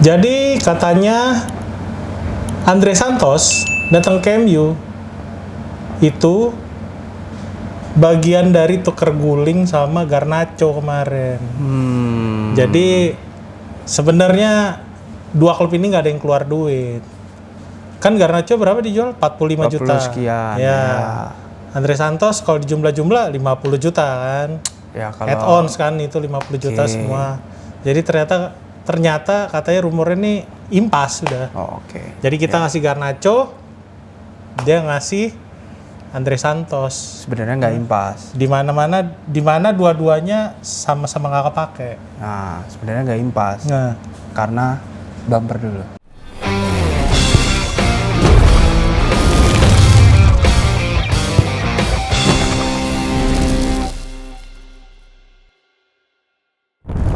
Jadi katanya Andre Santos datang ke MU itu bagian dari tuker guling sama Garnacho kemarin. Jadi sebenarnya dua klub ini nggak ada yang keluar duit. Kan Garnacho berapa dijual? 45 juta. Sekian. Ya. Andre Santos kalau dijumlah-jumlah 50 juta kan. Ya kalau Add-ons kan itu 50 juta semua. Jadi ternyata katanya rumornya ini impas sudah. Jadi kita ngasih Garnacho, dia ngasih Andre Santos. Sebenarnya nggak impas. Di mana dua-duanya sama-sama nggak kepake. Nah, sebenarnya nggak impas. Nah, Karena bumper dulu.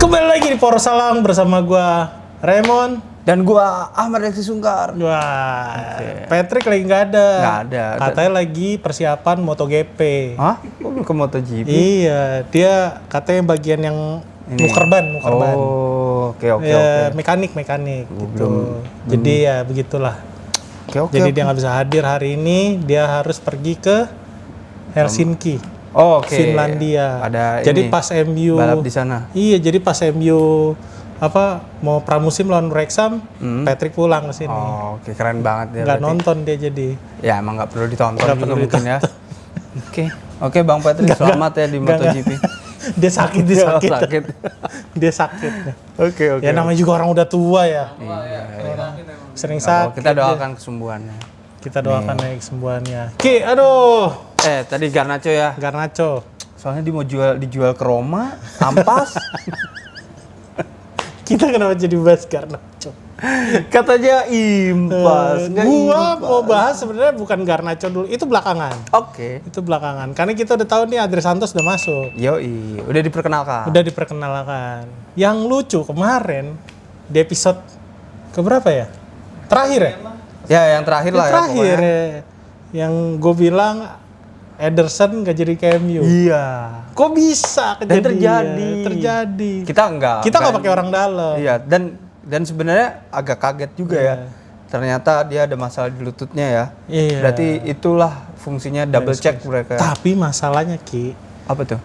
kembali lagi di Poros Salang bersama gua Raymond Dan gua Ahmad Reksi Sungkar. Wah, Patrick lagi nggak ada. Nggak ada. Katanya lagi persiapan MotoGP. Hah? Kok ke MotoGP? Iya, dia katanya bagian yang mukerban. Oh, oke. Mekanik gitu. Jadi ya begitulah. Jadi dia nggak bisa hadir hari ini, dia harus pergi ke Helsinki. Finlandia. Jadi pas MU balap di sana. Iya, jadi pas MU mau pramusim lawan Wrexham, Patrick pulang ke sini. Oke, keren banget ya. Nggak nonton dia jadi. Ya emang nggak perlu ditonton juga mungkin ya. Oke, Bang Patrick, selamat ya di MotoGP. Dia sakit. Dia sakit. Oke. Ya namanya juga orang udah tua ya. Sering sakit. Kita doakan kesembuhannya. Kita doakan kesembuhannya. Aduh. Tadi Garnacho ya. Garnacho. Soalnya dia mau dijual ke Roma, ampas. Kita kenapa jadi bahas Garnacho? Katanya impas. Gua mau bahas sebenarnya bukan Garnacho dulu, itu belakangan. Oke. Itu belakangan. Karena kita udah tahu nih Andre Santos udah masuk. Yoi, udah diperkenalkan. Yang lucu kemarin di episode keberapa ya? Terakhir ya? Ya, yang terakhir lah ya. Yang gue bilang Ederson gak jadi ke MU. Iya. Kok bisa kejadian? Terjadi. Kita nggak pakai orang dalam. Iya, dan sebenarnya agak kaget juga ya. Ternyata dia ada masalah di lututnya ya. Iya. Berarti itulah fungsinya double check mereka. Tapi masalahnya apa tuh?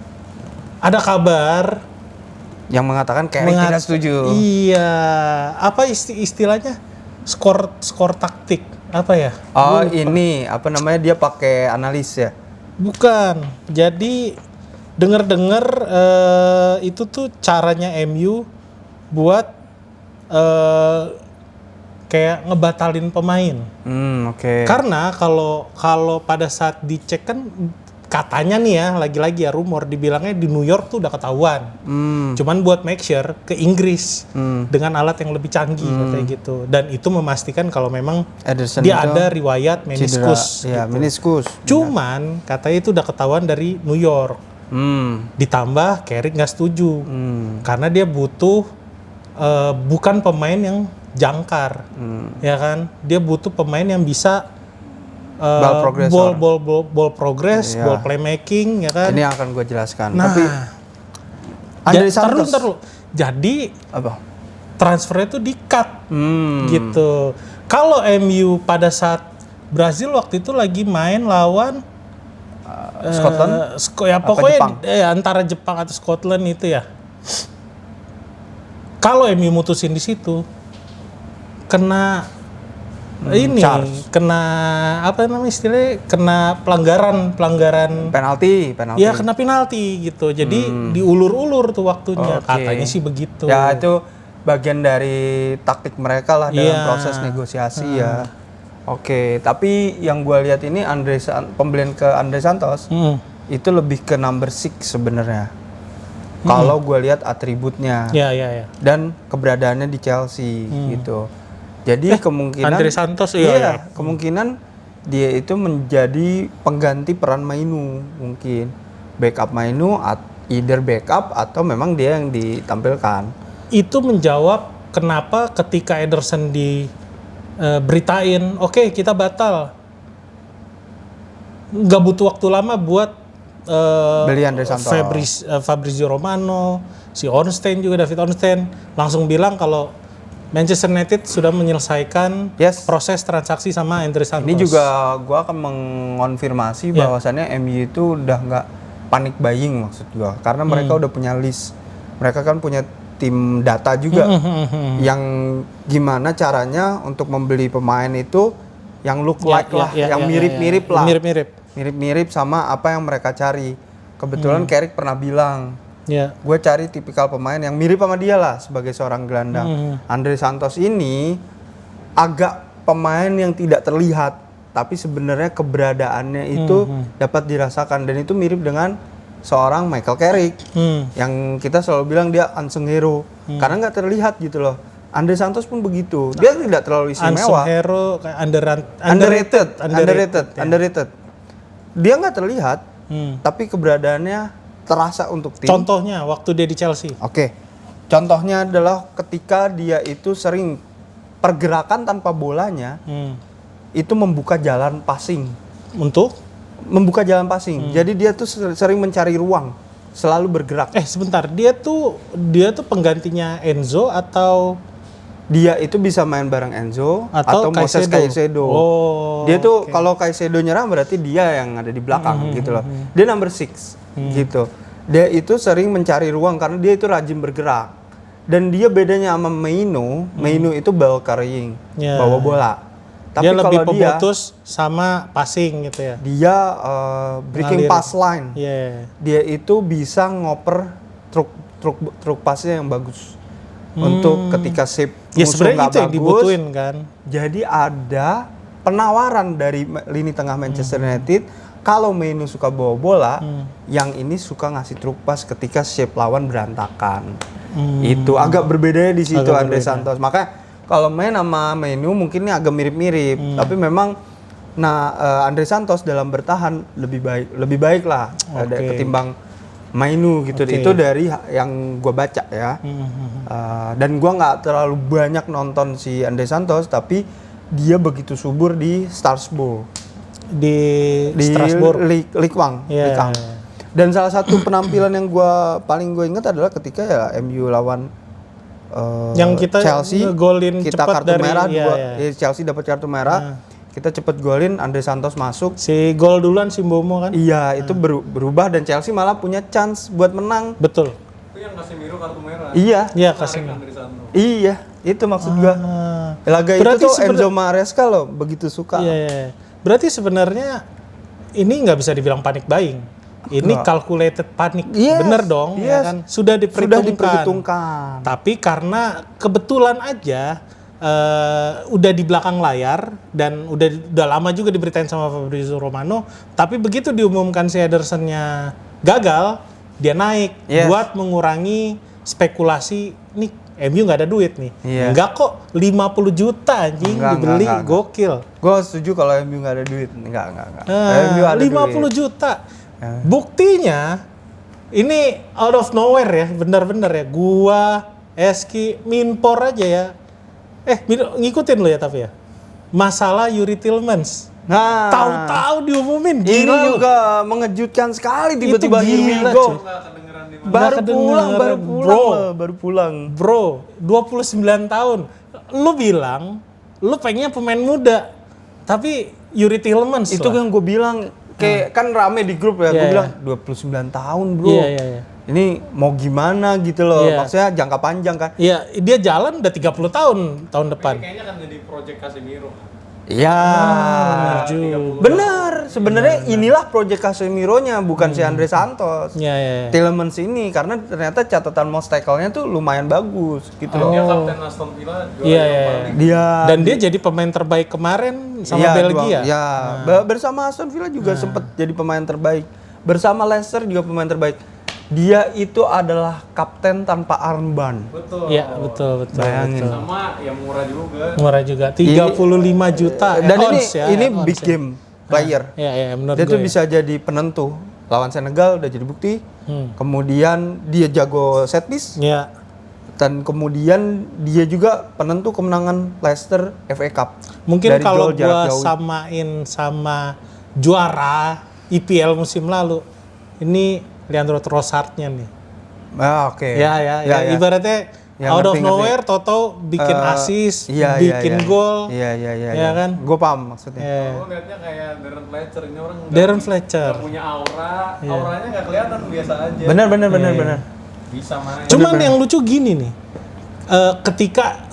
Ada kabar yang mengatakan Carrick tidak setuju. Iya. Apa istilahnya? Skor taktik apa ya? Ini apa namanya, dia pakai analis ya? Bukan. Jadi dengar itu tuh caranya MU buat kayak ngebatalin pemain. Oke. Karena kalau pada saat dicek kan katanya nih ya, lagi-lagi ya rumor dibilangnya di New York tuh udah ketahuan. Cuman buat make sure ke Inggris dengan alat yang lebih canggih kayak gitu. Dan itu memastikan kalau memang Ederson dia ada riwayat meniskus. Iya, gitu. meniskus. Cuman katanya itu udah ketahuan dari New York. Ditambah Carrick nggak setuju. Karena dia butuh bukan pemain yang jangkar. Ya kan? Dia butuh pemain yang bisa ball progress, ball playmaking, ya kan? Ini akan gue jelaskan. Nah, tapi Andre Santos. Taruh. Jadi apa? Transfernya tuh di-cut gitu. Kalau MU pada saat Brazil waktu itu lagi main lawan Scotland, ya pokoknya antara Jepang atau Scotland itu ya. Kalau MU mutusin di situ, kena kena apa namanya istilahnya, kena pelanggaran penalti. Ya kena penalti gitu. Jadi diulur-ulur tuh waktunya. Katanya sih begitu. Ya itu bagian dari taktik mereka lah dalam proses negosiasi ya. Oke, tapi yang gue lihat ini pembelian ke Andre Santos itu lebih ke number 6 sebenarnya. Kalau gue lihat atributnya. Ya. Dan keberadaannya di Chelsea gitu. Jadi kemungkinan Andre Santos kemungkinan dia itu menjadi pengganti peran Mainu, mungkin backup Mainu, either backup atau memang dia yang ditampilkan. Itu menjawab kenapa ketika Ederson diberitain, oke, kita batal, nggak butuh waktu lama buat beli Andre Santos, Fabrizio Romano, si Ornstein juga, David Ornstein langsung bilang kalau Manchester United sudah menyelesaikan Yes. proses transaksi sama Andre Santos. Ini juga gue akan mengonfirmasi bahwasannya MU itu udah nggak panic buying maksud gue, karena mereka udah punya list, mereka kan punya tim data juga yang gimana caranya untuk membeli pemain itu yang look like lah, yang mirip-mirip lah, mirip-mirip sama apa yang mereka cari. Kebetulan Carrick pernah bilang, gue cari tipikal pemain yang mirip sama dia lah sebagai seorang gelandang. Andre Santos ini agak pemain yang tidak terlihat, tapi sebenarnya keberadaannya itu dapat dirasakan, dan itu mirip dengan seorang Michael Carrick yang kita selalu bilang dia unsung hero karena nggak terlihat gitu loh. Andre Santos pun begitu, dia tidak terlalu istimewa. Unsung hero, kayak underrated. Dia nggak terlihat, tapi keberadaannya terasa untuk tim. Contohnya waktu dia di Chelsea. Oke. Contohnya adalah ketika dia itu sering pergerakan tanpa bolanya itu membuka jalan passing. Membuka jalan passing. Jadi dia tuh sering mencari ruang, selalu bergerak. Sebentar, dia tuh penggantinya Enzo atau dia itu bisa main bareng Enzo atau Moses Caicedo. Dia tuh kalau Caicedo nyerang berarti dia yang ada di belakang gitu loh. Dia number 6 gitu. Dia itu sering mencari ruang karena dia itu rajin bergerak. Dan dia bedanya sama Maino itu ball carrying, bawa bola. Tapi dia lebih kalau pemutus sama passing gitu ya. Dia breaking pass line. Dia itu bisa ngoper truk passnya yang bagus. Untuk ketika shape musuh nggak bagus, yang dibutuhin kan. Jadi ada penawaran dari lini tengah Manchester United, kalau Maino suka bawa bola, yang ini suka ngasih truk pass ketika shape lawan berantakan. Itu agak berbedanya di situ Andre Santos. Makanya kalau main sama Maino mungkin ini agak mirip-mirip, tapi memang Andre Santos dalam bertahan lebih baik lah ketimbang Maino gitu. Itu dari yang gue baca ya. Dan gue nggak terlalu banyak nonton si Andre Santos, tapi dia begitu subur di Strasbourg, di Strasbourg Ligue 1. Dan salah satu penampilan yang paling gue ingat adalah ketika ya MU lawan yang kita Chelsea, golin kita cepat kartu dari merah Chelsea dapat kartu merah. Kita cepet golin, Andre Santos masuk. Si gol duluan si Mbomo kan? Iya, itu berubah dan Chelsea malah punya chance buat menang. Betul. Itu yang Casemiro kartu merah. Iya. Iya, Casemiro. Iya, itu maksud gua. Laga itu tuh Enzo Maresca loh begitu suka. Iya. Berarti sebenarnya ini nggak bisa dibilang panic buying. Ini calculated panic. Bener dong, ya kan? Sudah diperhitungkan. Tapi karena kebetulan aja udah di belakang layar dan udah lama juga diberitain sama Fabrizio Romano, tapi begitu diumumkan si Ederson-nya gagal, dia naik buat mengurangi spekulasi nih MU nggak ada duit nih. Enggak kok, 50 juta anjing dibeli, gokil. Gue setuju kalau MU nggak ada duit. Enggak. MU ada 50 duit. Juta. Buktinya ini out of nowhere ya, benar-benar ya. Gua, Eski, Minpor aja ya. Ngikutin lo ya tapi ya. Masalah Yuri Tillmans. Nah, tahu-tahu diumumin. Ini juga mengejutkan sekali tiba-tiba Here we go. Baru pulang. Bro, 29 tahun. Lu bilang lu pengennya pemain muda. Tapi Yuri Tillmans itu yang gue bilang, kayak kan rame di grup ya, gue bilang 29 tahun bro. Ini mau gimana gitu loh, maksudnya jangka panjang kan. Iya, dia jalan udah 30 tahun depan. Kayaknya kan jadi project Casemiro. Iya, benar. Sebenarnya inilah proyek Casemiro-nya, bukan si Andre Santos. Tielemans ini, karena ternyata catatan most tackle-nya tuh lumayan bagus gitu loh. Dia kapten Aston Villa. Dan dia jadi pemain terbaik kemarin sama Belgia. Bersama Aston Villa juga sempat jadi pemain terbaik. Bersama Leicester juga pemain terbaik. Dia itu adalah kapten tanpa armband. Betul. Iya, betul. Bayangin. Sama yang murah juga. 35 juta. Dan ini big game player. Iya, menurut dia tuh bisa jadi penentu. Lawan Senegal udah jadi bukti. Kemudian dia jago set piece. Iya. Dan kemudian dia juga penentu kemenangan Leicester FA Cup. Mungkin kalau gua samain sama juara IPL musim lalu, ini Leandro Trossard-nya nih. Oke. Ya. Ibaratnya out of nowhere Toto bikin assist, bikin gol. Iya kan? Gue paham maksudnya. Gue liatnya kayak Darren Fletcher ini orang Fletcher nggak punya auranya nggak kelihatan, biasa aja. Benar. Bisa main. Cuman yang lucu gini nih, ketika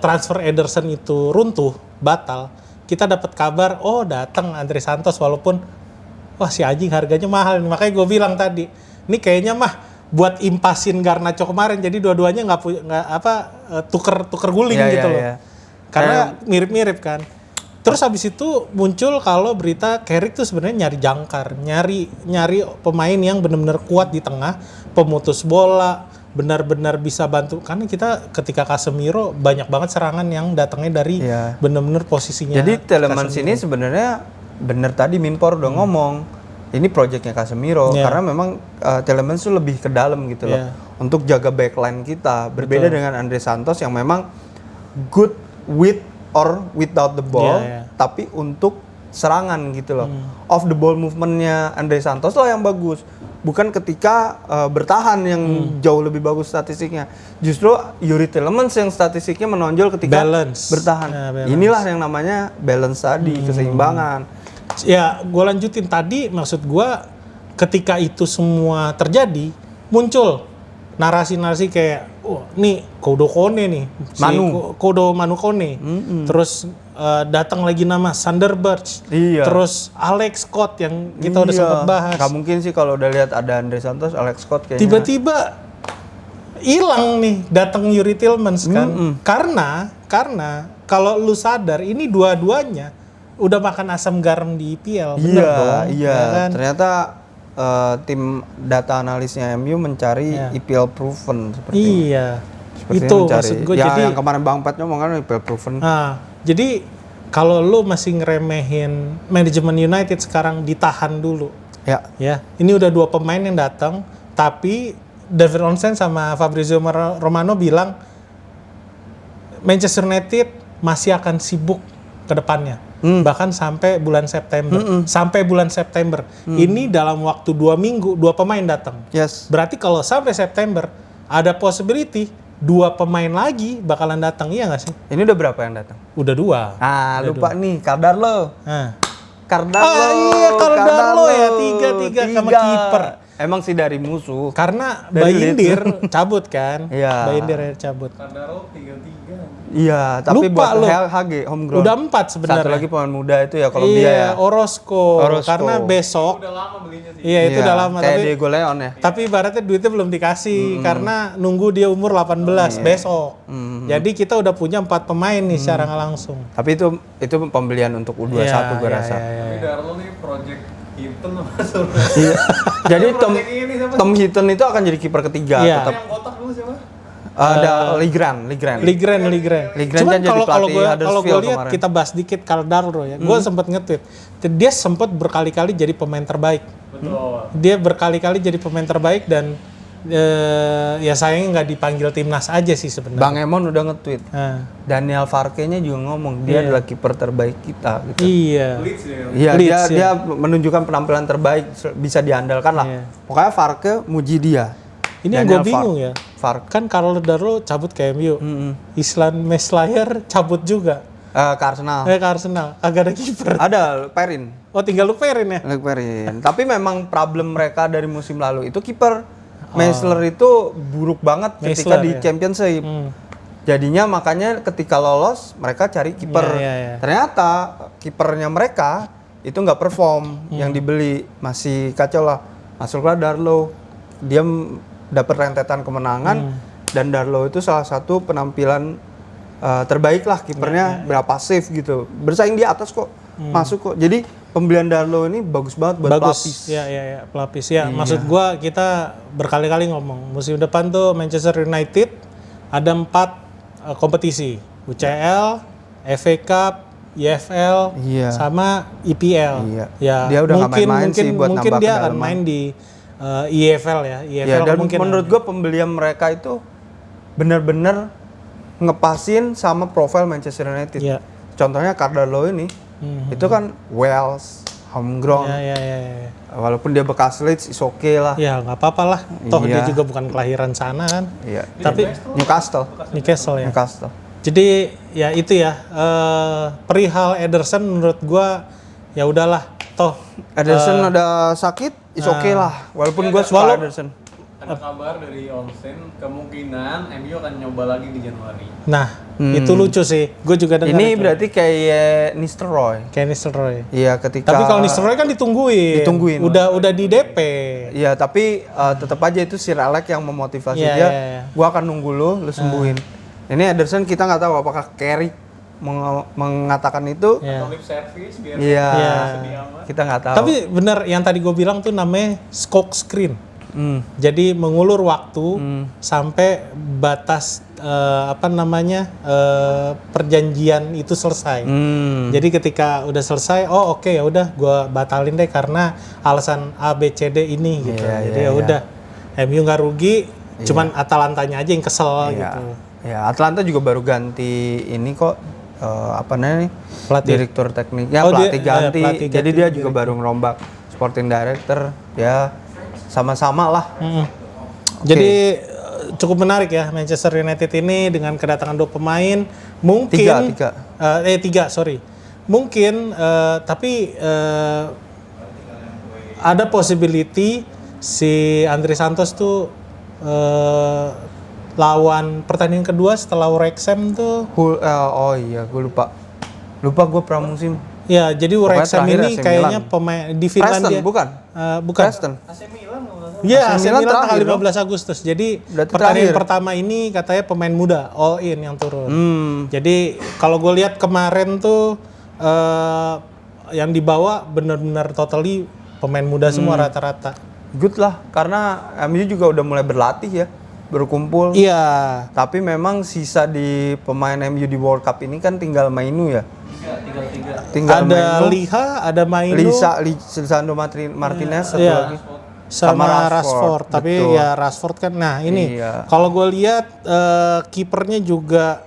transfer Ederson itu runtuh, batal, kita dapat kabar, datang Andre Santos, walaupun wah si anjing harganya mahal, makanya gue bilang tadi, ini kayaknya mah buat impasin Garnacho kemarin, jadi dua-duanya nggak tuker guling gitu loh. Karena mirip-mirip kan. Terus habis itu muncul kalau berita Carrick tuh sebenarnya nyari jangkar, nyari pemain yang benar-benar kuat di tengah, pemutus bola, benar-benar bisa bantu. Karena kita ketika Casemiro banyak banget serangan yang datangnya dari benar-benar posisinya. Jadi Tielemans ini sebenarnya benar tadi Minpor udah ngomong. Ini proyeknya Casemiro karena memang Tielemans itu lebih ke dalam gitu loh. Untuk jaga backline kita. Berbeda dengan Andre Santos yang memang good with or without the ball, tapi untuk serangan gitu loh. Off the ball movementnya Andre Santos lah yang bagus. Bukan ketika bertahan yang jauh lebih bagus statistiknya. Justru Youri Tielemans yang statistiknya menonjol ketika bertahan. Inilah yang namanya balance tadi, keseimbangan. Ya, gue lanjutin tadi, maksud gue ketika itu semua terjadi, muncul narasi-narasi kayak, nih Kodo Kone nih, Kodo Manu Kone, terus datang lagi nama Sander Berge, terus Alex Scott yang kita udah sempat bahas. Gak mungkin sih kalau udah lihat ada Andre Santos, Alex Scott kayaknya. Tiba-tiba hilang nih, datang Youri Tielemans kan, karena kalau lu sadar ini dua-duanya udah makan asam garam di IPL, bener dong. Iya. Kan? Ternyata tim data analisnya MU mencari IPL proven seperti itu maksud gue. Jadi yang kemarin Bang Pat ngomong kan IPL proven. Jadi kalau lu masih ngeremehin manajemen United sekarang, ditahan dulu. Ya. Ini udah 2 pemain yang datang, tapi David Ornstein sama Fabrizio Romano bilang Manchester United masih akan sibuk ke depannya. Bahkan sampai bulan September. Ini dalam waktu 2 minggu 2 pemain datang. Berarti kalau sampai September ada possibility 2 pemain lagi bakalan datang, iya nggak sih? Ini udah berapa yang datang? Udah 2. Lupa nih, Cardarlo. Cardarlo ya, 3 sama kiper. Emang sih dari musuh. Karena Bayindir cabut kan? Bayindir cabut. Cardarlo 3-3. Iya, tapi lupa buat HG homegrown. Udah 4 sebenarnya. Satu lagi pemain muda itu ya Kolombia ya. Orozco. Karena besok. Udah lama belinya sih. Iya, itu udah lama. Kayak Diego Leon ya. Tapi ibaratnya duitnya belum dikasih karena nunggu dia umur 18 besok. Jadi kita udah punya 4 pemain nih secara nggak langsung. Tapi itu pembelian untuk U21 gue rasa. Tapi Darlo nih project Hinton apa Jadi Tom Hinton itu akan jadi kiper ketiga. Tetap. Yang kotak dulu siapa? Ada Ligran. Cuman kalau gue lihat, kita bahas dikit Cardarlo ya. Gue sempat nge-tweet. Dia sempat berkali-kali jadi pemain terbaik. Betul. Dia berkali-kali jadi pemain terbaik dan ya sayangnya nggak dipanggil timnas aja sih sebenarnya. Bang Emon udah nge-tweet. Daniel Farke-nya juga ngomong dia adalah kiper terbaik kita. Gitu. Dia menunjukkan penampilan terbaik, bisa diandalkan lah. Pokoknya Farke muji dia. Ini yang gue bingung ya. Kan Cardarlo cabut ke MU. Islan Meslayer cabut juga. Ke Arsenal. Ke Arsenal. Agak ada kiper. Ada Perin. Oh, tinggal Luke Perin ya? Luke Perin. Tapi memang problem mereka dari musim lalu itu kiper. Meisler itu buruk banget ketika di Championship. Jadinya makanya ketika lolos mereka cari kiper. Ternyata kipernya mereka itu nggak perform. Yang dibeli masih kacau lah. Masuklah Darlow. Dia dapat rentetan kemenangan dan Darlow itu salah satu penampilan terbaik lah kipernya, berapa save gitu. Bersaing di atas kok. Masuk kok. Jadi pembelian Darlow ini bagus banget buat pelapis. Iya, pelapis ya. Maksud gua kita berkali-kali ngomong musim depan tuh Manchester United ada 4 kompetisi. UCL, FA Cup, EFL, sama EPL. Ya, dia udah mungkin sih buat mungkin dia akan main di EFL ya. EFL dan menurut gue pembelian mereka itu benar-benar ngepasin sama profil Manchester United. Contohnya Cardarlo ini, itu kan Wales, homegrown. Ya. Walaupun dia bekas Leeds, is okay lah. Ya nggak apa-apa lah. Toh Iya. dia juga bukan kelahiran sana kan. Iya. Tapi Newcastle. Newcastle ya. Newcastle. Jadi ya itu ya perihal Ederson menurut gua ya udahlah. Toh Ederson ada sakit, is okay lah. Walaupun gue suka Walau- Ederson. Ada kabar dari Olsen, kemungkinan MU akan nyoba lagi di Januari. nah itu lucu sih. Gue juga dengar Ini itu. berarti kayak Nistelrooy. Kayak Nistelrooy. Iya, ketika Tapi kalau Nistelrooy kan ditungguin. Udah di DP. Iya, tapi tetap aja itu Sir Alex yang memotivasi Iya, dia. iya. Gua akan nunggu lu sembuhin. Ini Ederson kita nggak tahu apakah Carrick mengatakan itu. Ya. Atau lip service biar Iya. sedih amat. Kita nggak tahu. Tapi bener yang tadi gue bilang tuh namanya scope screen. Jadi mengulur waktu sampai batas perjanjian itu selesai. Jadi ketika udah selesai, oh oke ya udah gue batalin deh karena alasan A B C D ini gitu. Iya, Jadi iya, ya udah MU nggak rugi, cuman Atalantanya aja yang kesel Iya. gitu. Ya, Atlanta juga baru ganti ini kok apa namanya nih? Pelatih. Direktur teknik. Ya, Oh, pelatih dia- ganti. pelatih Jadi ganti dia juga baru ngerombak sporting director. Ya, sama-sama lah. Jadi cukup menarik ya Manchester United ini dengan kedatangan 2 pemain. Mungkin Tiga. sorry. Mungkin tapi ada possibility si Andre Santos tuh lawan pertandingan kedua setelah Wrexham tuh. Oh iya, gue lupa gue pramusim. Ya, jadi Wrexham terakhir ini AC kayaknya Milan. pemain di Preston Finlandia. bukan? Bukan. Preston. AC Milan kalau nggak salah. Iya, AC AC Milan Milan tanggal terakhir 15 Agustus. Jadi Berarti pertandingan terakhir. pertama ini katanya pemain muda all in yang turun. Jadi Jadi kalau gue lihat kemarin tuh yang dibawa benar-benar totally pemain muda semua rata-rata. good lah karena MU juga udah mulai berlatih ya, berkumpul. Iya. Tapi memang sisa di pemain MU di World Cup ini kan tinggal Mainu ya. Tinggal Ada Mainu, Liha, ada Mainu, Lisandro Martinez, satu Iya. lagi. sama sama Rashford. Rashford, Tapi betul. ya Rashford kan. Nah ini Iya. kalau gue lihat kipernya juga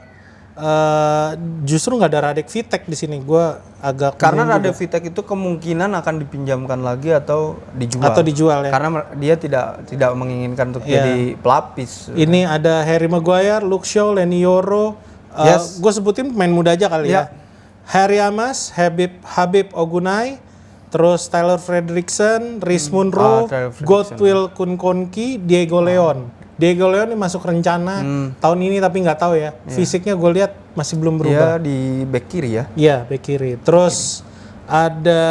justru nggak ada Radek Vitek di sini. Gue agak Karena bingung Radek juga. Vitek itu kemungkinan akan dipinjamkan lagi atau dijual. Atau dijual ya. Karena dia tidak menginginkan untuk Iya. jadi pelapis. Ini ada Harry Maguire, Luke Shaw, Lenny Yoro. Yes. Gue sebutin pemain muda aja kali Iya. ya. Harry Amas, Habib Ogunai, terus Tyler Fredrickson, Rhys Munro, Tyler Fredrickson. Godwill Kunkonki, Diego Leon. Diego Leon ini masuk rencana tahun ini tapi nggak tahu ya. Fisiknya gue lihat masih belum berubah. Dia di back kiri ya. Iya, bek kiri. Terus ada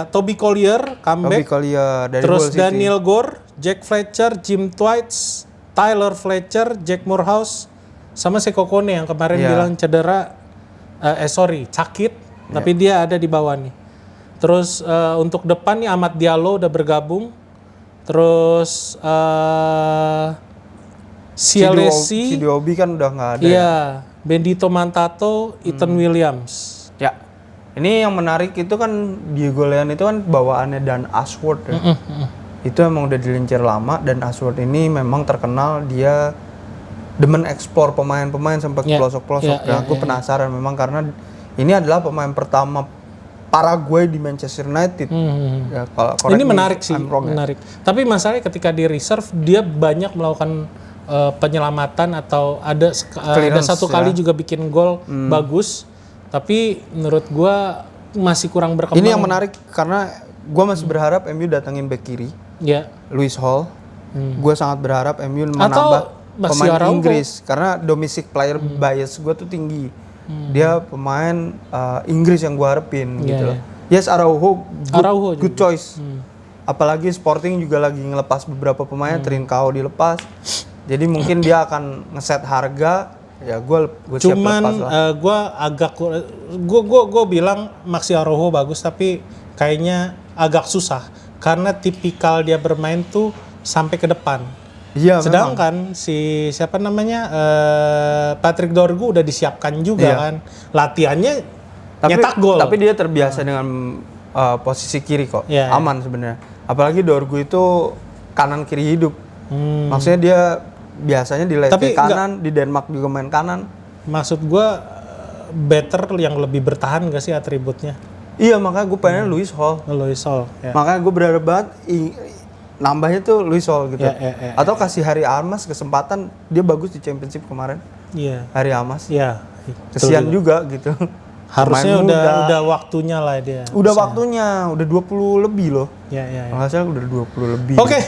Toby Collier Bobby comeback. Collier dari Terus Hull City. Daniel Gore, Jack Fletcher, Jim Twites, Tyler Fletcher, Jack Moorhouse, sama Seko Kone yang kemarin Iya. bilang cedera, sakit, tapi dia ada di bawah nih. Terus untuk depan nih Ahmad Diallo udah bergabung. Terus Cialesi, Diobi kan udah nggak ada. iya, Bendito Mantato, Ethan Williams. Ya. Ini yang menarik itu kan Diego Leon itu kan bawaannya dan Ashworth ya. Itu emang udah dilincir lama dan Ashworth ini memang terkenal dia demen ekspor pemain-pemain sampai ke Ya, pelosok-pelosok. ya, Aku penasaran memang karena ini adalah pemain pertama Paraguay di Manchester United. Ya, kalau correct Ini me menarik if sih, I'm wrong ya. menarik. Tapi masalahnya ketika di reserve dia banyak melakukan penyelamatan atau ada Clearance, satu ya. kali juga bikin gol bagus. Tapi menurut gua masih kurang berkembang. Ini yang menarik karena gua masih berharap MU datangin back kiri Ya. Luis Hall. Gua sangat berharap MU Atau menambah Maxi pemain Araujo. Inggris karena domestic player bias gue tuh tinggi. Dia pemain Inggris yang gue harapin Iya, gitu iya. loh. Yes, Araujo Araujo good juga. choice. Apalagi Sporting juga lagi ngelepas beberapa pemain, Trincao dilepas. Jadi mungkin dia akan ngeset harga. Ya gue siap Cuman lepas lah. gue bilang Maxi Araujo bagus tapi kayaknya agak susah karena tipikal dia bermain tuh sampai ke depan. Iya, memang. Sedangkan si siapa namanya Patrick Dorgu udah disiapkan juga Iya. kan, latihannya nyetak gol. Tapi dia terbiasa dengan posisi kiri kok, Iya, aman sebenarnya. Apalagi Dorgu itu kanan kiri hidup. Hmm. Maksudnya dia biasanya di left Tapi kanan, di Denmark juga main kanan. Maksud gue better yang lebih bertahan gak sih atributnya? Iya, makanya gue pengen Luis Hall. Luis Hall. Ya. Makanya gue berharap banget nambahnya tuh Luis Hall gitu. Atau kasih Harry Armas kesempatan, dia bagus di Championship kemarin. Iya. Harry Armas. Iya. Kesian juga gitu. Harusnya udah waktunya lah dia. Udah waktunya, udah 20 lebih loh. Iya. Kalau nggak salah udah 20 lebih. Oke,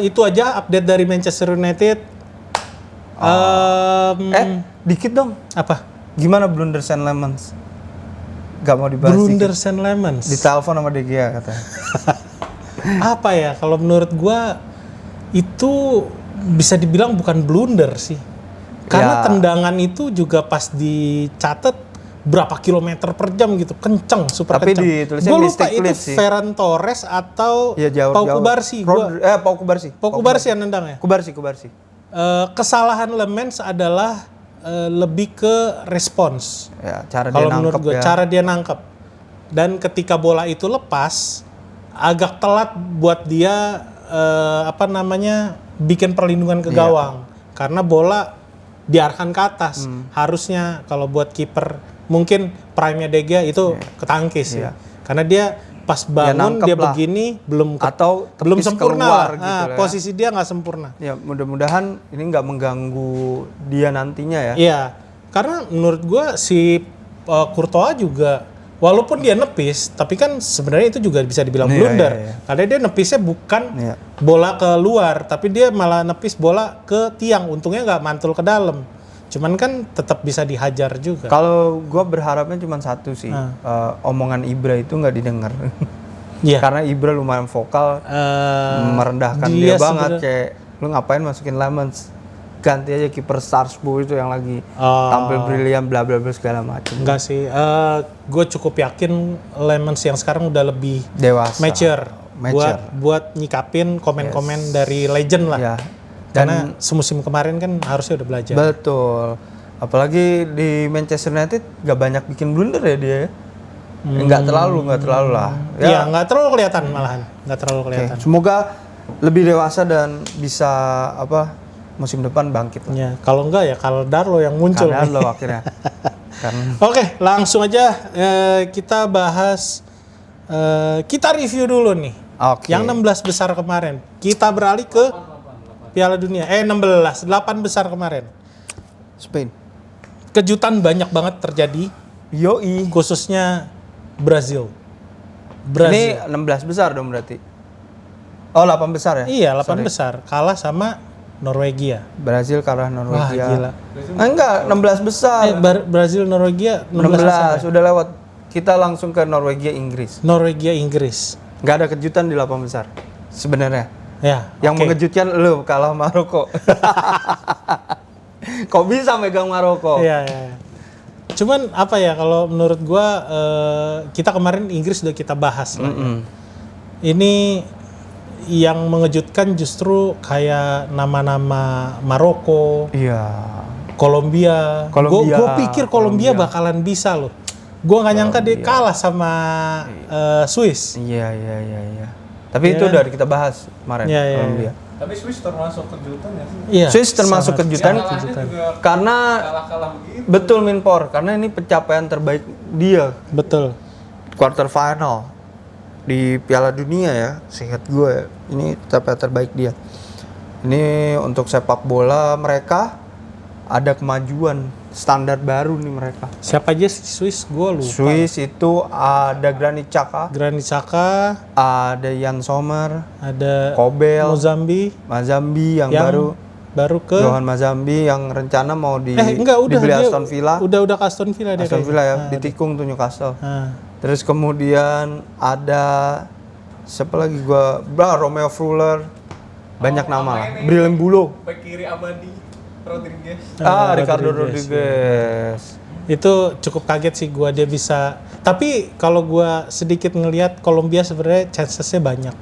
itu aja update dari Manchester United. Dikit dong. Apa? Gimana Blunders and Lemons? Gak mau dibahas Blunders and Lemons. Ditelepon sama De Gea katanya. Apa ya? Kalau menurut gua itu bisa dibilang bukan blunder sih. Karena tendangan itu juga pas dicatat berapa kilometer per jam gitu, kenceng, super Tapi kenceng. ditulisnya Gue lupa mistake itu plate sih. Ferran Torres atau Pau Kubarsi. Pau Kubarsi. Pau Kubarsi yang nendang ya? Kubarsi. Kesalahan Lemens adalah lebih ke respons. Ya, cara Kalau dia menurut nangkep gue, ya. cara dia nangkep. Dan ketika bola itu lepas, agak telat buat dia bikin perlindungan ke gawang. Karena bola diarahkan ke atas. Harusnya kalau buat kiper mungkin prime-nya De Gea itu ketangkis ya. Karena dia pas bangun dia begini belum sempurna lah. Gitu lah ya. Posisi dia nggak sempurna. Ya mudah-mudahan ini nggak mengganggu dia nantinya ya. Iya, karena menurut gua si Courtois juga walaupun dia nepis, tapi kan sebenarnya itu juga bisa dibilang blunder. Karena dia nepisnya bukan bola ke luar, tapi dia malah nepis bola ke tiang. Untungnya nggak mantul ke dalam. Cuman kan tetap bisa dihajar juga. Kalau gue berharapnya cuma satu sih, omongan Ibra itu nggak didengar. Karena Ibra lumayan vokal, merendahkan dia banget. Kayak lu ngapain masukin Lemons? Ganti aja kiper Strasbourg itu yang lagi tampil brilian, bla bla bla segala macam. Enggak sih, gue cukup yakin Lemons yang sekarang udah lebih dewasa, mature. Buat nyikapin komen-komen dari legend lah. Ya. Karena semusim kemarin kan harusnya udah belajar. Betul. Apalagi di Manchester United gak banyak bikin blunder ya dia. Nggak terlalu lah. Iya, nggak terlalu kelihatan malahan. Nggak terlalu kelihatan. Semoga lebih dewasa dan bisa musim depan bangkit lah. Ya, kalau enggak ya Darlow yang muncul. Darlow akhirnya. Oke, langsung aja kita bahas, kita review dulu nih. Yang 16 besar kemarin. Kita beralih ke Piala Dunia. 8 besar kemarin. Spain. Kejutan banyak banget terjadi. Yoi. Khususnya Brazil. Ini 16 besar dong berarti. Oh, 8 besar ya? Iya, 8 besar. Kalah sama Norwegia. Brazil kalah Norwegia. Wah, gila. Enggak, 16 besar. Brazil Norwegia 16 udah lewat. Kita langsung ke Norwegia Inggris. Nggak ada kejutan di 8 besar sebenarnya. Ya. Yang mengejutkan lu kalah Maroko. Kok bisa megang Maroko? Iya. Cuman apa ya, kalau menurut gua kita kemarin Inggris sudah kita bahas lah. Ini yang mengejutkan justru kayak nama-nama Maroko, Kolombia. Gue pikir Kolombia bakalan bisa loh. Gue nggak nyangka dia kalah sama Swiss. Iya. Tapi itu udah kita bahas kemarin Kolombia. Tapi Swiss termasuk kejutan ya sih? Iya, Swiss termasuk kejutan karena kalah begitu. Betul Minpor, karena ini pencapaian terbaik dia. Betul. Quarter final di Piala Dunia ya, seingat gue ini pencapaian terbaik dia. Ini untuk sepak bola mereka ada kemajuan standar baru nih mereka. Siapa aja Swiss? Gue lupa. Swiss itu ada Granit Xhaka, ada Jan Sommer, ada Kobel, Mazambi yang baru ke Johan Mazambi yang rencana mau dibeli Aston Villa. Udah ke Aston Villa dia. Aston Villa ya, ditikung tuh Newcastle. Terus kemudian ada siapa lagi Romeo Freuler. Banyak nama lah. Brilian Bulo. Bek kiri abadi. Rodriguez. Ricardo Rodriguez. Itu cukup kaget sih gua dia bisa. Tapi kalau gua sedikit ngelihat Kolombia sebenarnya chances-nya banyak.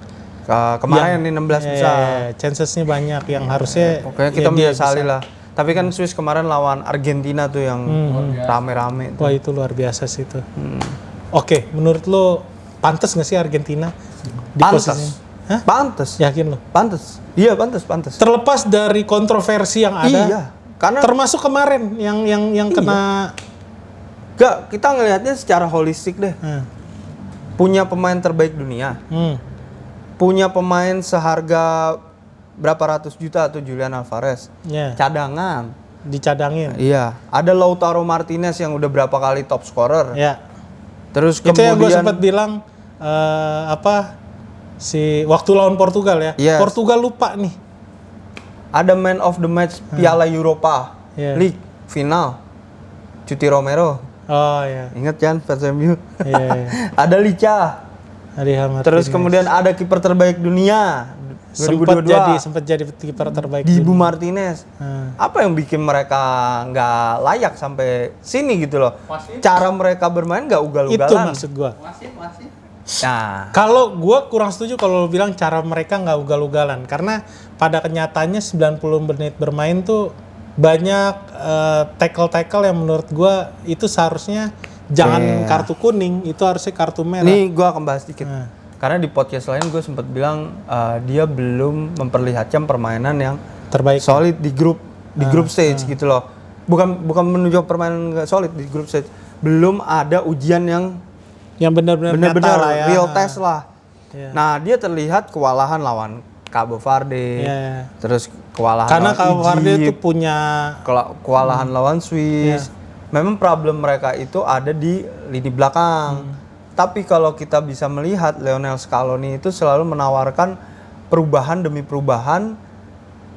Kemarin nih 16 besar. Chances-nya banyak yang harusnya pokoknya kita menyesali lah. Tapi kan Swiss kemarin lawan Argentina tuh yang rame-rame. Wah, itu luar biasa sih itu. Oke, menurut lo pantas nggak sih Argentina di posisinya? Pantes. Yakin lo? Pantes. Iya, pantes. Terlepas dari kontroversi yang ada. Iya. Karena termasuk kemarin yang kena. Enggak, kita ngelihatnya secara holistik deh. punya pemain terbaik dunia, punya pemain seharga berapa ratus juta atau Julian Alvarez, cadangan, dicadangin. Iya, ada Lautaro Martinez yang udah berapa kali top scorer. Ya. Terus Itu kemudian yang gue sempat bilang si waktu lawan Portugal ya. Yes. Portugal lupa nih. ada man of the match Piala Europa League final, Cuti Romero. Oh iya. Ingat kan fans MU? Iya. Ada Licha. Terus kemudian ada kiper terbaik dunia 2022. Sempat jadi kiper terbaik Dibu Martinez. Apa yang bikin mereka nggak layak sampai sini gitu loh? Cara mereka bermain nggak ugal-ugalan. Itu maksud gua. Nah, kalau gua kurang setuju kalau lu bilang cara mereka nggak ugal-ugalan, karena pada kenyataannya 90 menit bermain tuh banyak tackle-tackle yang menurut gua itu seharusnya jangan kartu kuning, itu harusnya kartu merah. Nih gua akan bahas dikit. Karena di podcast lain gue sempat bilang dia belum memperlihatkan permainan yang terbaik, solid di grup stage gitu loh. Bukan menunjuk permainan nggak solid di grup stage. Belum ada ujian yang benar-benar lah ya. Real test lah. Nah, dia terlihat kewalahan lawan Cabo Verde. Terus kewalahan karena lawan Cabo Verde itu Egypt, punya kewalahan lawan Swiss. Memang problem mereka itu ada di lini belakang. Tapi kalau kita bisa melihat Lionel Scaloni itu selalu menawarkan perubahan demi perubahan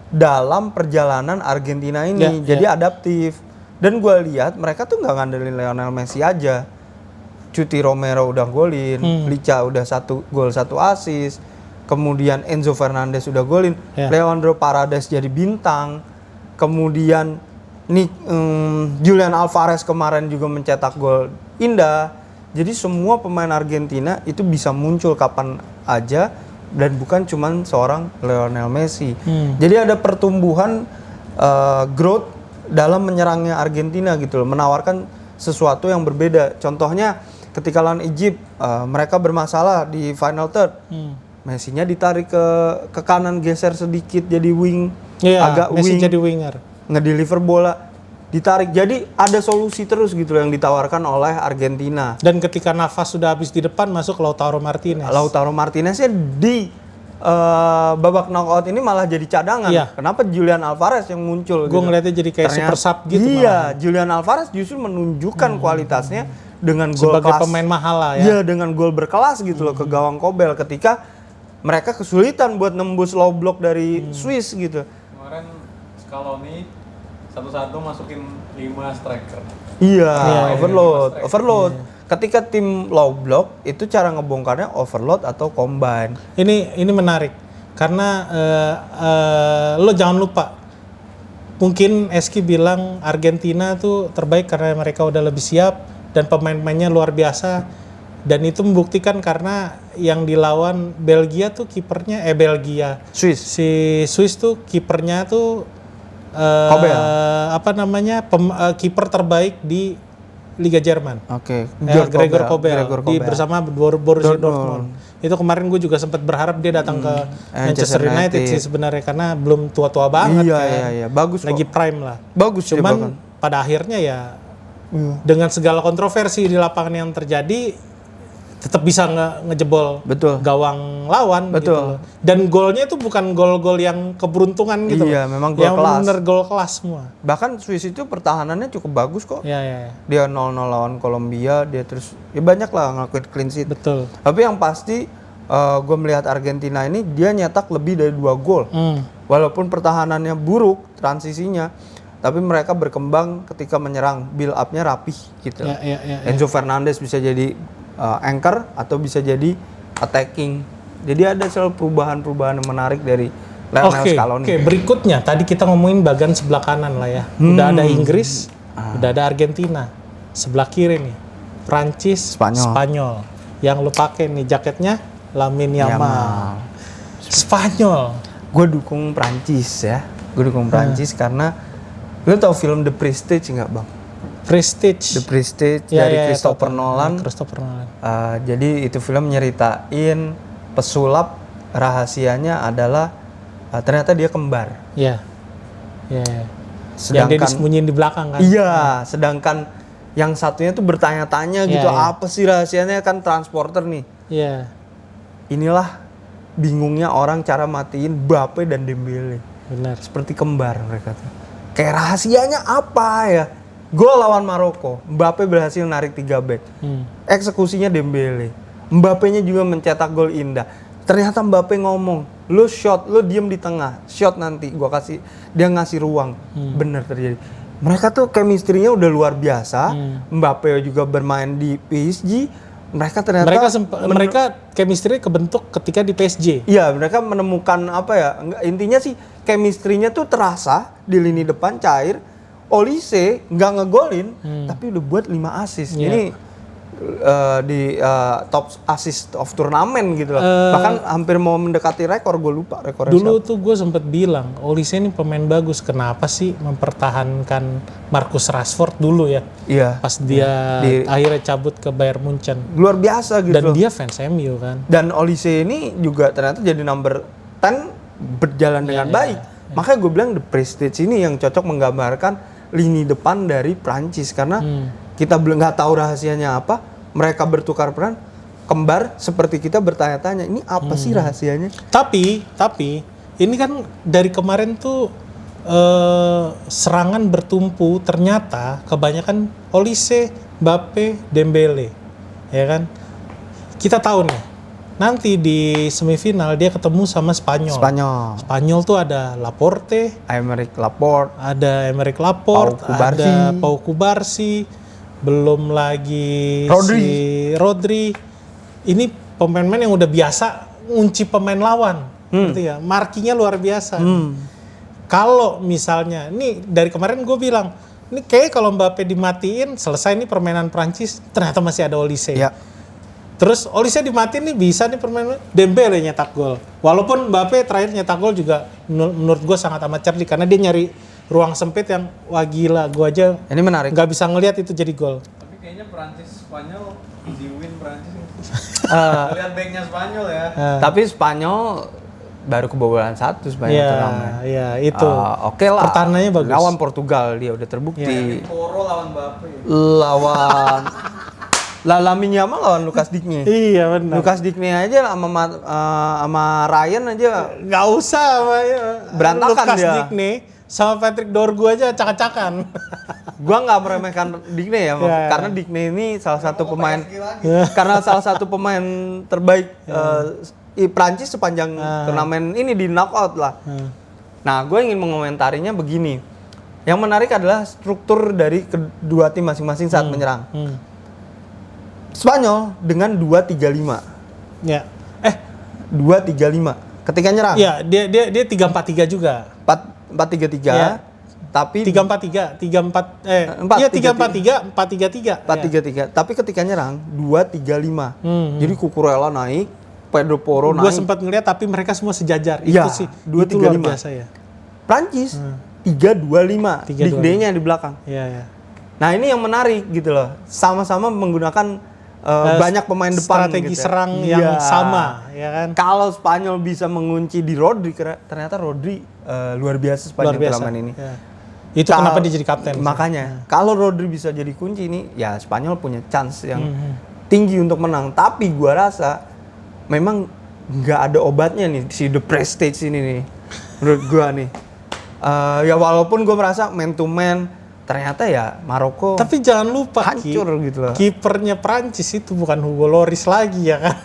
dalam perjalanan Argentina ini. Jadi adaptif. Dan gue lihat mereka tuh nggak ngandelin Lionel Messi aja. Cuti Romero udah golin, Licha udah 1 gol 1 assist. Kemudian Enzo Fernandez udah golin, Leandro Paredes jadi bintang. Kemudian Julian Alvarez kemarin juga mencetak gol indah. Jadi semua pemain Argentina itu bisa muncul kapan aja dan bukan cuman seorang Lionel Messi. Jadi ada pertumbuhan growth dalam menyerangnya Argentina gitu loh, menawarkan sesuatu yang berbeda. Contohnya ketika lawan Egypt mereka bermasalah di final third. Messi-nya ditarik ke kanan, geser sedikit jadi wing, agak Messi wing. jadi winger. Ngedeliver bola ditarik, jadi ada solusi terus gitu loh yang ditawarkan oleh Argentina. Dan ketika nafas sudah habis di depan, masuk Lautaro Martinez. Lautaro Martineznya di babak knockout ini malah jadi cadangan. Kenapa Julian Alvarez yang muncul? Gue ngeliatnya jadi kayak super sub gitu. Iya, Julian Alvarez justru menunjukkan kualitasnya dengan gol sebagai kelas, pemain mahal lah ya. Iya, dengan gol berkelas gitu loh ke gawang Kobel ketika mereka kesulitan buat nembus low block dari Swiss gitu. Kemarin Scaloni satu-satu masukin 5 striker. Iya, overload. Ketika tim low block itu cara ngebongkarnya overload atau combine. Ini menarik karena lo jangan lupa, mungkin Eski bilang Argentina tuh terbaik karena mereka udah lebih siap dan pemain-pemainnya luar biasa, dan itu membuktikan karena yang dilawan Belgia tuh kipernya Swiss. Si Swiss tuh kipernya tuh Kobel. kiper terbaik di Liga Jerman. Gregor Kobel. Bersama Borussia Dortmund. Itu kemarin gue juga sempat berharap dia datang ke Manchester United sih sebenarnya, karena belum tua-tua banget. Iya, bagus lagi kok. Prime lah. Bagus. Cuman pada akhirnya ya dengan segala kontroversi di lapangan yang terjadi, tetap bisa ngejebol gawang lawan. Gitu. Dan golnya itu bukan gol-gol yang keberuntungan gitu. Iya, memang gol yang kelas. Yang bener gol kelas semua. Bahkan Swiss itu pertahanannya cukup bagus kok. Iya. Dia 0-0 lawan Kolombia, dia terus banyak lah ngelakuin clean sheet. Betul. Tapi yang pasti gue melihat Argentina ini dia nyetak lebih dari 2 gol. Walaupun pertahanannya buruk transisinya, tapi mereka berkembang ketika menyerang, build up-nya rapih gitu. Enzo Fernandez bisa jadi anchor atau bisa jadi attacking. Jadi ada selalu perubahan-perubahan yang menarik dari Lionel Scaloni. Oke, berikutnya tadi kita ngomongin bagian sebelah kanan lah ya. Udah ada Inggris, udah ada Argentina. Sebelah kiri nih Prancis, Spanyol. Yang lu pakai nih jaketnya Lamine Yamal. Spanyol. Gue dukung Prancis ya. Gue dukung Prancis karena lu tau film The Prestige nggak bang? The Prestige dari Christopher Nolan. Jadi itu film nyeritain pesulap, rahasianya adalah ternyata dia kembar. Yang dia disembunyiin di belakang kan. Iya, sedangkan yang satunya tuh bertanya-tanya gitu, Iya. apa sih rahasianya, kan transporter nih. Iya. Inilah bingungnya orang cara matiin Mbappe dan Dembele. Benar. Seperti kembar mereka tuh. Kayak rahasianya apa ya? Gol lawan Maroko, Mbappe berhasil narik 3 back. Eksekusinya Dembele. Mbappe-nya juga mencetak gol indah. Ternyata Mbappe ngomong, "Lu shot, lu diem di tengah. Shot nanti gua kasih." Dia ngasih ruang. Bener terjadi. Mereka tuh chemistry-nya udah luar biasa. Mbappe juga bermain di PSG. Mereka ternyata Mereka chemistry kebentuk ketika di PSG. iya, mereka menemukan apa ya? Intinya sih chemistry-nya tuh terasa di lini depan cair. Olise nggak ngegolin, tapi udah buat 5 assist. Iya. Ini di top assist of turnamen gitu loh. Bahkan hampir mau mendekati rekor, gue lupa rekornya Dulu siapa. tuh gue sempet bilang, Olise ini pemain bagus. Kenapa sih mempertahankan Marcus Rashford dulu ya? Iya. Pas dia akhirnya cabut ke Bayern Munchen. Luar biasa gitu Dan loh. dia fans MU kan. Dan Olise ini juga ternyata jadi number 10 berjalan dengan baik. Makanya gue bilang The Prestige ini yang cocok menggambarkan lini depan dari Prancis. Karena kita belum nggak tahu rahasianya apa. Mereka bertukar peran, kembar seperti kita bertanya-tanya, ini apa sih rahasianya? Tapi ini kan dari kemarin tuh serangan bertumpu, ternyata kebanyakan Olise, Mbappe, Dembele, ya kan? Kita tahu nih, nanti di semifinal dia ketemu sama Spanyol. Spanyol tuh ada Laporte, Aymeric Laporte, ada Aymeric Laporte, Pau Cubarsí. ada Pau Cubarsí, belum lagi Rodri. Ini pemain-pemain yang udah biasa ngunci pemain lawan, ngerti ya? Markinya luar biasa. Kalau misalnya, ini dari kemarin gue bilang, ini kayak kalau Mbappe dimatiin, selesai nih permainan Prancis, ternyata masih ada Olise. Ya. Terus Olise dimatiin nih, bisa nih permainan Dembele nyetak gol. Walaupun Mbappe terakhir nyetak gol juga menurut gue sangat amat cerdik, karena dia nyari ruang sempit yang wah gila, gue aja Ini menarik. nggak bisa ngelihat itu jadi gol. Tapi kayaknya Prancis Spanyol easy win Prancis. Lihat backnya Spanyol ya. Tapi Spanyol baru kebobolan 1 Spanyol turnamen. Iya, itu. Oke lah. Pertahanannya bagus. Lawan Portugal dia udah terbukti. Poro lawan Mbappe. Lawan Lamine Yamal lawan Lucas Digne. Iya benar. Lucas Digne aja sama Ryan aja Nggak usah, Berantakan Lucas dia. Digne sama Patrick Dorgu aja acak-acakan. gua nggak meremehkan Digne ya, Iya. karena Digne ini salah satu pemain PSG lagi. karena salah satu pemain terbaik Prancis sepanjang turnamen ini di knockout lah. Nah, gue ingin mengomentarinya begini. Yang menarik adalah struktur dari kedua tim masing-masing saat menyerang. Spanyol dengan 2-3-5. Ya. 2-3-5. Ketika nyerang. Iya, dia 3-4-3 juga. 4-3-3. Iya. Tapi 3-4-3, 3-4 iya 3-4-3, 4-3-3. 4-3-3. Tapi ketika nyerang 2-3-5. Jadi Cucurella naik, Pedro Porro Gue naik. sempat ngeliat tapi mereka semua sejajar. Iya, Itu sih 2-3-5. itu luar biasa ya. Prancis 3-2-5. 3-2-5. Digne-nya di belakang. Iya, ya. Nah, ini yang menarik gitu loh. Sama-sama menggunakan banyak pemain depan strategi gitu ya. serang Iya. yang sama, ya kan? Kalau Spanyol bisa mengunci di Rodri, ternyata Rodri luar biasa Luar sepanjang biasa. turnamen ini. Ya. Itu kenapa dia jadi kapten. Makanya, kalau Rodri bisa jadi kunci ini, ya Spanyol punya chance yang tinggi untuk menang. Tapi gua rasa memang nggak ada obatnya nih si The Prestige ini nih. Menurut gua nih. Ya walaupun gua merasa man to man, ternyata ya Maroko Tapi jangan lupa hancur gitu loh. Kipernya Prancis itu bukan Hugo Lloris lagi ya kan.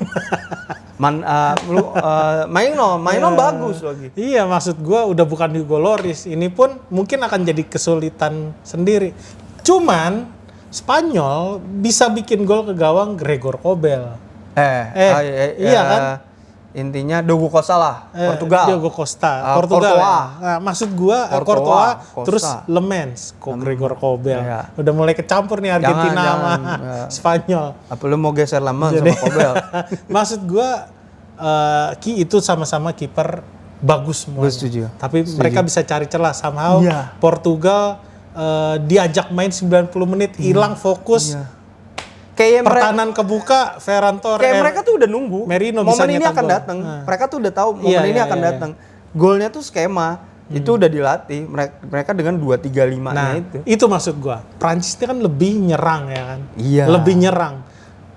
Mainno bagus lagi. Iya, maksud gua udah bukan Hugo Lloris. Ini pun mungkin akan jadi kesulitan sendiri. Cuman Spanyol bisa bikin gol ke gawang Gregor Kobel. Iya kan? Intinya Dougou Costa lah, Portugal. Diogo Costa, Portugal. Courtois. Ya. Nah, maksud gua Courtois, Courtois, Costa. terus Lemens, Gregor Kobel. Iya. Udah mulai kecampur nih Argentina sama jangan. Spanyol. Apa lu mau geser lama Jadi- sama Kobel? Maksud gua itu sama-sama kiper bagus semuanya. Gua setuju. Tapi mereka bisa cari celah somehow. Iya. Portugal diajak main 90 menit, hilang fokus. Iya. Kayak Pertahanan kebuka, Ferran Torres. kayak mereka tuh udah nunggu Merino bisa momen ini nyetak akan gol. datang. Mereka tuh udah tahu momen Iya, ini iya, akan iya. datang. Golnya tuh skema. Itu udah dilatih mereka dengan 2-3-5-nya Nah, itu. itu maksud gua. Prancis itu kan lebih nyerang ya kan. Iya. Lebih nyerang.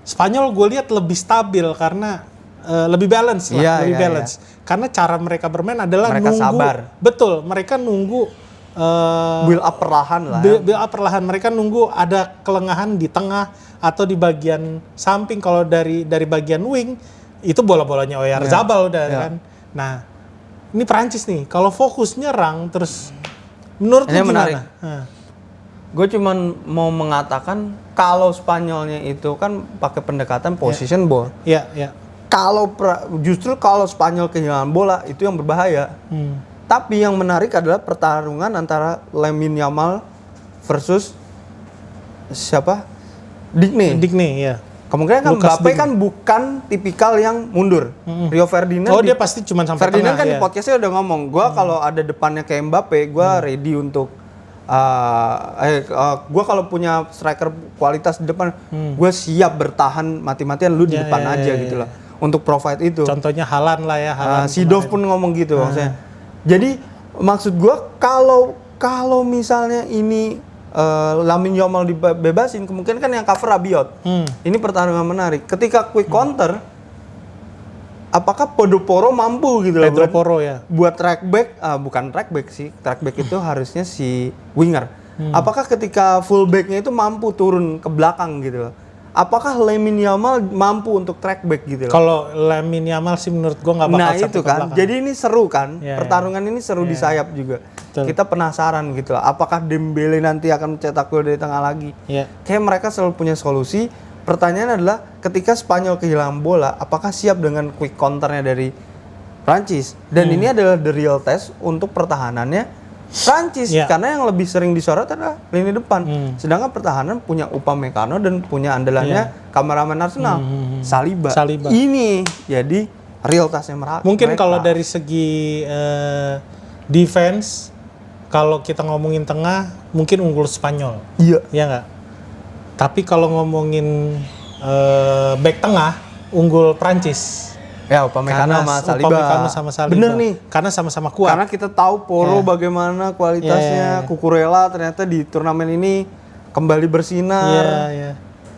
Spanyol gue lihat lebih stabil karena lebih balance lah, Iya, lebih iya, balance. Karena cara mereka bermain adalah Mereka nunggu. sabar. Betul, mereka nunggu Build up perlahan lah. build up perlahan. Mereka nunggu ada kelengahan di tengah atau di bagian samping. Kalau dari bagian wing itu bola-bolanya Oyarzabal udah kan. Nah, ini Prancis nih. Kalau fokus nyerang terus menurut Ini lu gimana? menarik. Gue cuman mau mengatakan kalau Spanyolnya itu kan pakai pendekatan position ball. Iya, iya. Justru kalau Spanyol kehilangan bola itu yang berbahaya. Tapi yang menarik adalah pertarungan antara Lamine Yamal versus siapa? Digne. Ya. Kemungkinan kan Lucas Mbappe Digne. kan bukan tipikal yang mundur. Rio Ferdinand. Oh, dia pasti cuma sampai Ferdinand tengah. kan ya. di podcastnya udah ngomong, gue kalau ada depannya kayak Mbappe, gue ready untuk gue kalau punya striker kualitas di depan, gue siap bertahan mati-matian, lu di depan aja gitu lah, untuk provide itu. Contohnya Haaland lah ya. Haaland Seedorf pun ngomong gitu maksudnya. Jadi maksud gue kalau misalnya ini Lamine Yamal dibebasin, kemungkinan kan yang cover Rabiot. Ini pertarungan menarik. Ketika quick counter, apakah Pedro mampu gitu loh? Pedro Porro ya. Buat trackback, bukan trackback sih. Trackback itu harusnya si winger. Apakah ketika fullbacknya itu mampu turun ke belakang gitu loh? Apakah Lamine Yamal mampu untuk trackback gitu loh? Kalau Lamine Yamal sih menurut gua nggak bakal Nah sampai itu ke kan, belakang. jadi ini seru kan, Ya, pertarungan ini seru di sayap juga. Betul. Kita penasaran gitu loh, apakah Dembele nanti akan mencetak gol dari tengah lagi? Ya. Kayak mereka selalu punya solusi. Pertanyaan adalah, ketika Spanyol kehilangan bola, apakah siap dengan quick counternya dari Prancis? Dan ini adalah the real test untuk pertahanannya Prancis, Ya. karena yang lebih sering disorot adalah lini depan. Sedangkan pertahanan punya Upamecano dan punya andalannya kameramen Arsenal, Saliba. Ini jadi real testnya mereka. Mungkin kalau dari segi defense, kalau kita ngomongin tengah, mungkin unggul Spanyol. Iya. Ya nggak? Tapi kalau ngomongin back tengah, unggul Prancis. Ya, Upamecano sama Saliba. Upamecano sama Saliba. Bener nih. Karena sama-sama kuat. Karena kita tahu Porro bagaimana kualitasnya, Cucurella ternyata di turnamen ini kembali bersinar. Iya, iya.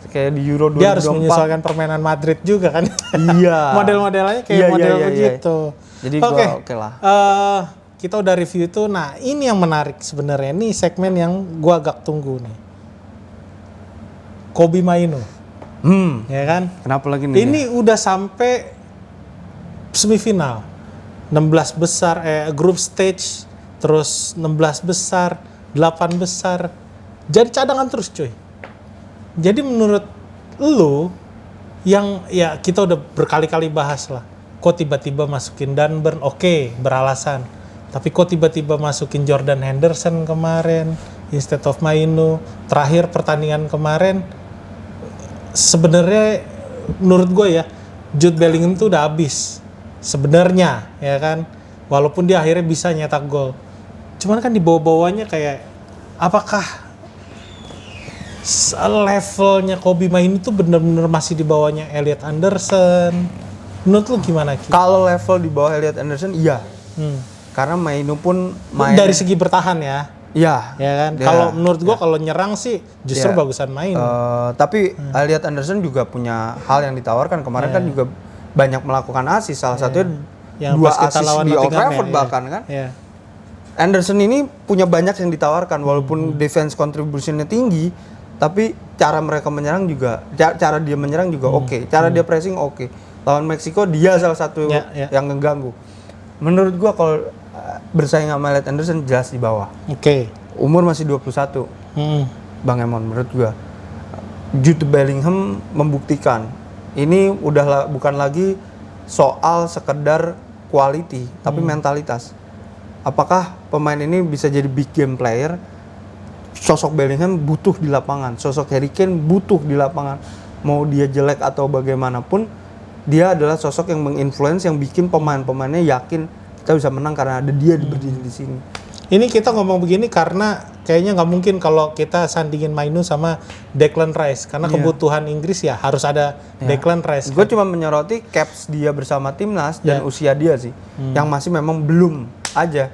Kayak di Euro 2024. Dia harus menyesuaikan permainan Madrid juga kan. Iya. Model-modelnya kayak model begitu. Jadi oke lah. Kita udah review itu. Nah, ini yang menarik sebenarnya. Ini segmen yang gua agak tunggu nih. Kobbie Mainoo. Ya kan? Kenapa lagi nih? Ini udah sampai semifinal. 16 besar group stage, terus 16 besar, 8 besar. Jadi cadangan terus, cuy. Jadi menurut lu yang ya kita udah berkali-kali bahas lah. Kok tiba-tiba masukin Dunburn, oke, beralasan. Tapi kok tiba-tiba masukin Jordan Henderson kemarin instead of Mainoo. Terakhir pertandingan kemarin sebenarnya menurut gue ya Jude Bellingham tuh udah habis sebenarnya, ya kan, walaupun dia akhirnya bisa nyetak gol, cuman kan di bawah-bawahnya kayak apakah levelnya Kobbie Mainoo itu bener-bener masih di bawahnya Elliot Anderson? Menurut lu gimana, Ki? Kalau level di bawah Elliot Anderson, iya. Karena Mainoo pun main dari segi bertahan ya. Iya. Ya kan. Ya, Kalau menurut gua kalau nyerang sih justru bagusan Mainoo. Tapi Elliot Anderson juga punya hal yang ditawarkan. Kemarin kan juga banyak melakukan assist. Salah satunya Yang 2 pas kita assist lawan di Old Nottingham Trafford ya, bahkan kan. Ya. Anderson ini punya banyak yang ditawarkan walaupun defense contribution-nya tinggi, tapi cara mereka menyerang juga, cara dia menyerang juga oke. Cara dia pressing oke. Lawan Meksiko dia salah satu yang ngeganggu. Menurut gua kalau bersaing sama Elliot Anderson jelas di bawah. Oke. Umur masih 21. Bang Emon, menurut gua Jude Bellingham membuktikan ini udah bukan lagi soal sekedar quality, tapi mentalitas. Apakah pemain ini bisa jadi big game player? Sosok Bellingham butuh di lapangan, sosok Harry Kane butuh di lapangan. Mau dia jelek atau bagaimanapun, dia adalah sosok yang menginfluence, yang bikin pemain-pemainnya yakin kita bisa menang karena ada dia berdiri di sini. Ini kita ngomong begini karena kayaknya nggak mungkin kalau kita sandingin Mainoo sama Declan Rice, karena kebutuhan Inggris ya harus ada Declan Rice. Gue cuma menyoroti caps dia bersama timnas dan usia dia sih, yang masih memang belum aja.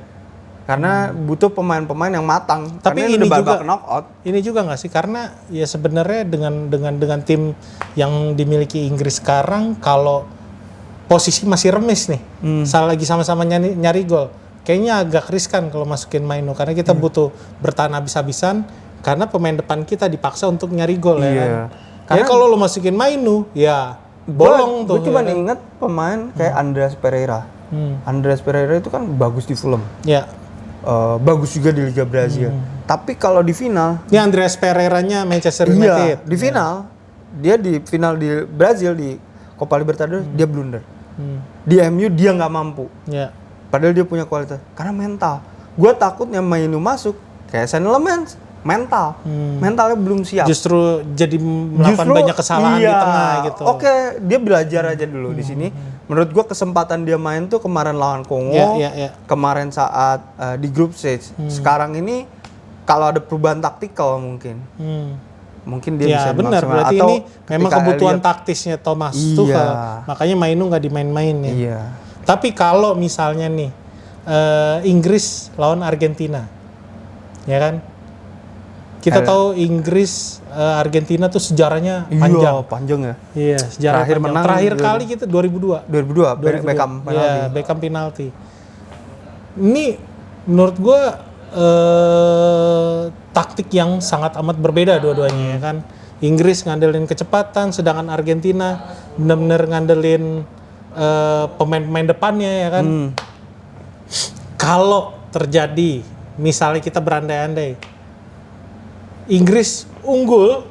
Karena butuh pemain-pemain yang matang. Tapi karena ini udah juga babak knockout. Ini juga nggak sih, karena ya sebenarnya dengan tim yang dimiliki Inggris sekarang, kalau posisi masih remis nih, salah lagi sama-sama nyari gol, kayaknya agak riskan kalau masukin Mainu, karena kita butuh bertahan habis-habisan, karena pemain depan kita dipaksa untuk nyari gol ya kan. Karena kalau lo masukin Mainu, ya bolong tuh. Gue cuma ya kan? inget pemain kayak Andreas Pereira. Andreas Pereira itu kan bagus di Fulham. Ya. Bagus juga di Liga Brazil. Tapi kalau di final, Ini Andreas Pereira-nya Manchester United. di final, dia di final di Brazil di Copa Libertadores dia blunder. Di MU dia nggak mampu. Ya. Padahal dia punya kualitas. Karena mental. Gue takutnya Mainu masuk kayak Saint Lemens, mental. Mentalnya belum siap. Justru jadi melakukan banyak kesalahan di tengah gitu. Oke, dia belajar aja dulu di sini. Menurut gua kesempatan dia main tuh kemarin lawan Kongo, kemarin saat di group stage. Sekarang ini kalau ada perubahan taktikal mungkin dia bisa benar, dimaksimalkan. berarti Atau ini memang ketika kebutuhan Elliot- taktisnya Thomas Tuchel. Makanya Mainu nggak dimain-main ya. Iya. Tapi kalau misalnya nih Inggris lawan Argentina, ya kan? Kita tahu Inggris Argentina tuh sejarahnya panjang. Iya, panjang ya. Iya, sejarah Terakhir panjang. menang Terakhir juga. kali kita 2002. 2002 Beckham penalti. Iya, Beckham penalti. Ini menurut gua taktik yang sangat amat berbeda dua-duanya ya kan. Inggris ngandelin kecepatan, sedangkan Argentina benar-benar ngandelin pemain-pemain depannya ya kan. Kalau terjadi, misalnya kita berandai-andai, Inggris unggul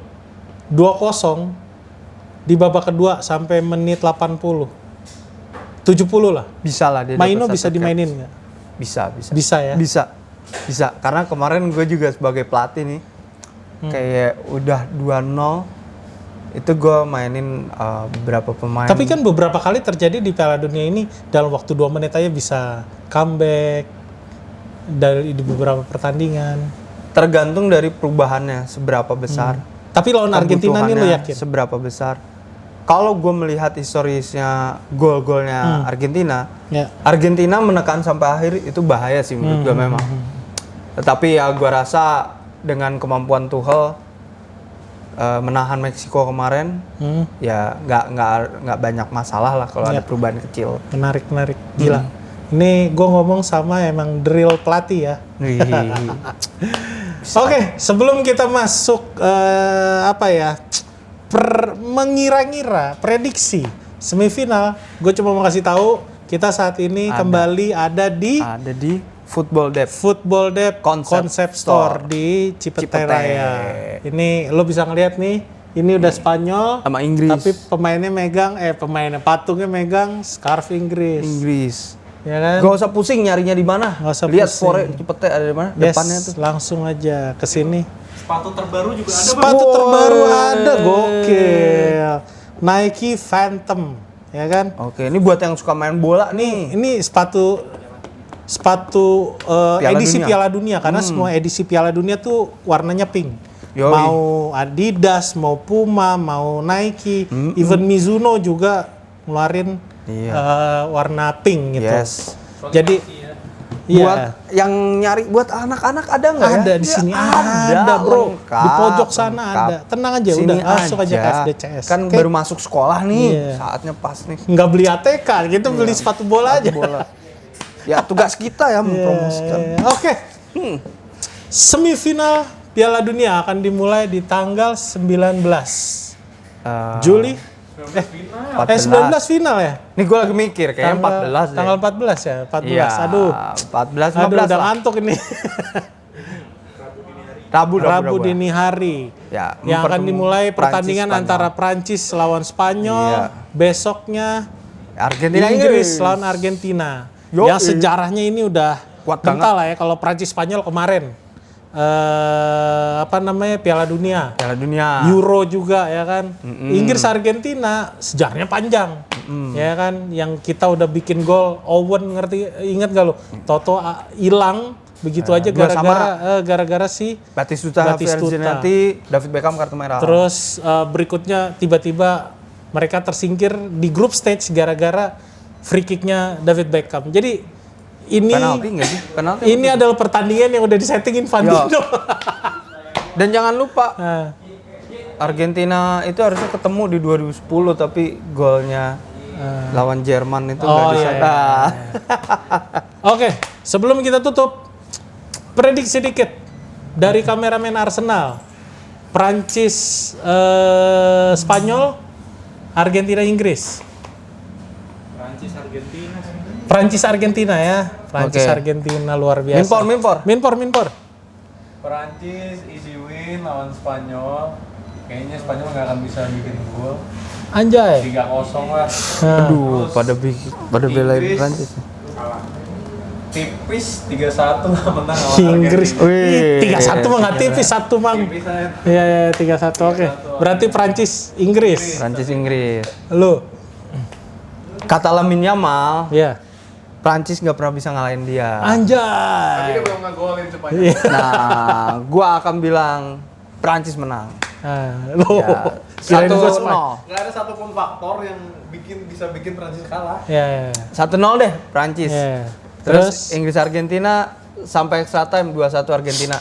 2-0 di babak kedua sampai menit 80. 70 lah. Bisa lah dia. Maino dapat bisa satu dimainin caps. nggak? Bisa. Bisa ya? Bisa. Karena kemarin gue juga sebagai pelatih nih, kayak udah 2-0, itu gue mainin beberapa pemain. Tapi kan beberapa kali terjadi di Piala Dunia ini, dalam waktu 2 menit aja bisa comeback dari di beberapa pertandingan. Tergantung dari perubahannya seberapa besar. Tapi lawan Argentina nih lo kebutuhannya yakin? seberapa besar. Kalau gue melihat historisnya gol-golnya Argentina, Argentina menekan sampai akhir itu bahaya sih menurut gue memang. Tetapi ya gue rasa dengan kemampuan Tuchel menahan Meksiko kemarin, ya nggak banyak masalah lah kalau ada perubahan kecil. Menarik, gila. Ini gue ngomong sama emang drill pelatih ya. Oke, sebelum kita masuk mengira-ngira prediksi semifinal, gue cuma mau kasih tahu kita saat ini kembali ada di Football Depth Concept Store di Cipete Raya. Ini lo bisa ngeliat nih, ini udah Spanyol sama Inggris. Tapi patungnya megang scarf Inggris. Ya kan? Gak usah pusing nyarinya di mana. Lihat Fore Cipete ada di mana? Depannya tuh. Langsung aja ke sini. Sepatu terbaru juga ada. Sepatu terbaru ada, gokil. Nike Phantom, ya kan? Oke, ini buat yang suka main bola nih. Ini sepatu edisi Piala Dunia karena semua edisi Piala Dunia tuh warnanya pink. Yoi. Mau Adidas, mau Puma, mau Nike, even Mizuno juga ngeluarin warna pink gitu. Yes. Jadi buat yang nyari buat anak-anak ada nggak ya? Ada di sini ada bro. Lengkap, di pojok sana ada. Tenang aja, sini udah masuk aja ke SDCS. Kan baru masuk sekolah nih, saatnya pas nih. Nggak beli ATK, gitu beli sepatu bola aja. Ya tugas kita ya mempromosikan. Oke. Semifinal Piala Dunia akan dimulai di tanggal 19 Juli. 19 final ya? Nih gue lagi mikir kayaknya 14 Tanggal 14 ya? 14. Iya, Aduh. 14 15 udah ngantuk ini. Rabu dini hari. Ya, yang akan dimulai pertandingan antara Prancis lawan Spanyol, besoknya Inggris lawan Argentina. Yang sejarahnya ini udah kental lah ya, kalau Prancis Spanyol kemarin. Piala Dunia, Euro juga ya kan. Inggris Argentina sejarahnya panjang, ya kan. Yang kita udah bikin gol, Owen inget gak lo? Toto hilang begitu aja gara-gara si Batistuta, David Beckham kartu merah. Terus berikutnya tiba-tiba mereka tersingkir di group stage gara-gara free kicknya David Beckham. Jadi ini Penalti nggak sih? Penalti. ini adalah pertandingan yang udah disettingin Infantino. Dan jangan lupa Nah, Argentina itu harusnya ketemu di 2010 tapi golnya lawan Jerman itu nggak Oh, di iya, sana. Oke, sebelum kita tutup, prediksi sedikit dari kameramen Arsenal, Prancis, Spanyol, Argentina, Inggris. Prancis Argentina ya, Prancis Oke. Argentina luar biasa. Minpor. Perancis easy win lawan Spanyol. Kayaknya Spanyol nggak akan bisa bikin gol. Anjay. 3-0 lah. Nah, Aduh, pada belain Inggris. Prancis. Kalah. Tipis 3-1 lah menang lawan Inggris. Argentina. 3-1 mah nggak tipis, 1 mang. Tipis aja. Iya, 3-1. Oke. Berarti Prancis, Inggris. Prancis Inggris. Lu. Kata Lamine Yamal, Iya. Prancis nggak pernah bisa ngalahin dia. Tapi Anjay. dia belum ngegolin Spanyol. Iya. Nah, gua akan bilang Prancis menang. Lu. Ya, Kirain gua 1-0. Nggak ada satupun faktor yang bisa bikin Prancis kalah. Iya. 1-0 deh Prancis. Iya. Terus Inggris Argentina sampai extra time 2-1 Argentina.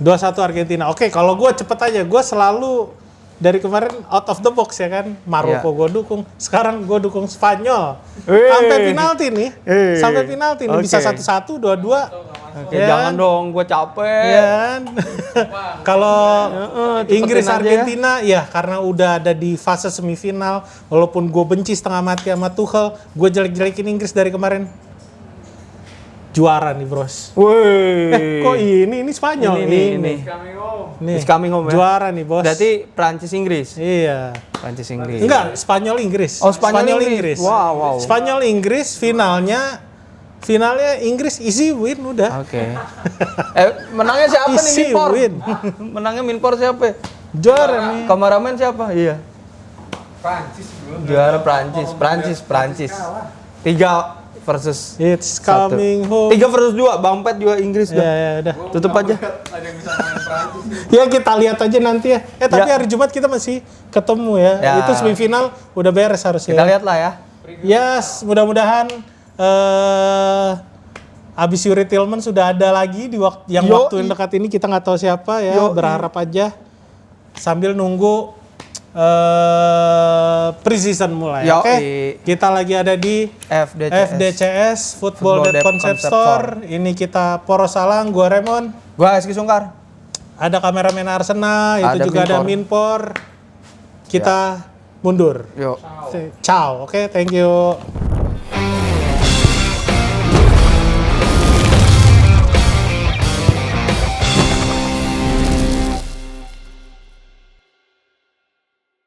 2-1 Argentina. Oke, kalau gue cepet aja. Gue selalu dari kemarin out of the box ya kan. Maroko gue dukung. Sekarang gue dukung Spanyol. Sampai penalti nih. Sampai penalti nih. Bisa Oke. 1-1, 2-2. Oke, Ya jangan kan? dong, gue capek. Ya kan? Kalau cepetin Inggris aja ya. Argentina ya karena udah ada di fase semifinal. Walaupun gue benci setengah mati sama Tuchel, gue jelek-jelekin Inggris dari kemarin. Juara nih bros. Woi. Kok ini Spanyol Ini. Kami home. Nih, It's coming home ya. juara nih bos. Berarti Prancis Inggris. Iya. Prancis Inggris. Enggak, Spanyol Inggris. Oh, Spanyol Inggris. Wow. Spanyol Inggris finalnya Inggris easy win udah. Oke. Menangnya siapa nih Easy Minpor? win. Menangnya Minpor siapa? Juara nih. Kameramen siapa? Iya. Prancis bro. Juara Prancis. 3 versus It's 1. coming home. 3 versus 2. Bang Pet juga Inggris Ya, dah. ya udah. Tutup aja. Ada yang bisa main Prancis nih. Ya kita lihat aja nanti ya. Tapi Ya. hari Jumat kita masih ketemu ya. Ya. Itu semifinal udah beres harusnya. Kita lihat lah ya. Yes, mudah-mudahan abis Yuri Tillman sudah ada lagi di waktu yang dekat ini, kita nggak tahu siapa ya. Berharap aja sambil nunggu pre-season mulai. Yoi. Oke. Kita lagi ada di FDCS Football Debt Concept Store. Ini kita Poros Salang, gua Remon. Gua Eski Sungkar. Ada kameramen Arsenal, itu Ada juga ada Minpor. Minpor. Kita mundur. Yuk. Ciao. Oke, thank you.